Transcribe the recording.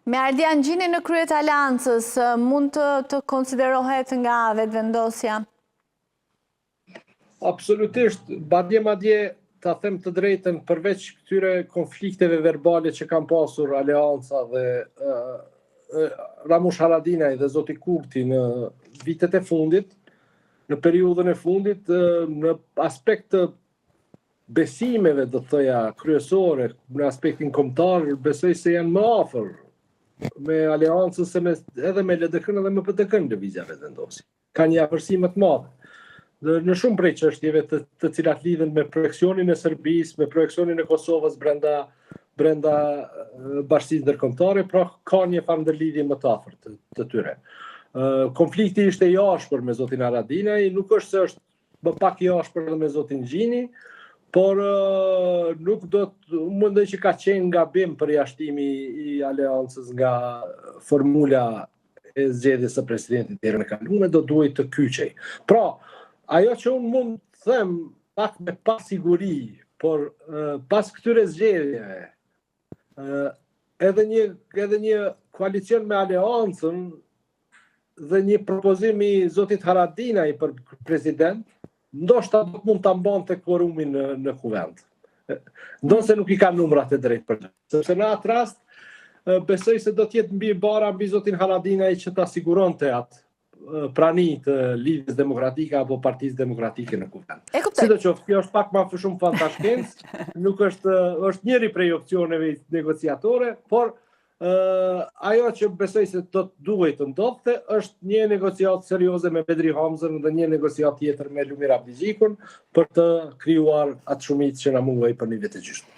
Me Ardian Gjini në kryet aleancës, mund të konsiderohet nga vetëvendosja? Absolutisht, madje ta them të drejtën, përveç këtyre konflikteve verbale që kanë pasur aleanca dhe Ramush Haradinaj dhe Zoti Kurti në vitet e fundit, në periudhën e fundit, në aspekt të besimeve, do të thoja, kryesore, në aspektin kombëtar, besoj se janë më afër me aleancën edhe me LDK-n edhe me PDK-n lëvizja vetëvendosje. Ka një afërsi më të madhe. Dhe në shumë prej çështjeve të cilat lidhen me projeksionin e Serbisë, me projeksionin e Kosovës brenda bashkisë ndërkombëtare, pra ka një farë ndërlidhje më të afërt të tyre. Konflikti ishte i ashpër me zotin Haradinaj, nuk është se është më pak i ashpër edhe me zotin Gjini, por nuk do të mendoj që ka qenë gabim përjashtimi i aleancës nga formula e zgjedhjes së presidentit herën e kaluar, do duhet të kyçej. Pra, ajo që unë mund të them pak me pasiguri, por pas këtyre zgjedhjeve, edhe një koalicion me aleancën dhe një propozim i zotit Haradinaj për president, ndoshta mund ta mbante kvorumin në kuvend. Ndonse nuk i ka numrat e drejtë për të. Sepse në atë rast besoj se do të jetë mbi bara mbi zotin Haradinaj që ta siguronte atë prani të Lidhjes Demokratike apo Partisë Demokratike në kuvend. Sidoqoftë, kjo është pak më shumë fantashkencë, nuk është njëri prej opsioneve negociatore, por ajo që besoj se do të duhet të ndodhte është një negociatë serioze me Bedri Hamzën dhe një negociatë tjetër me Lumir Abdixhikun për të krijuar atë shumicë që na mungon për një vit të gjysmë.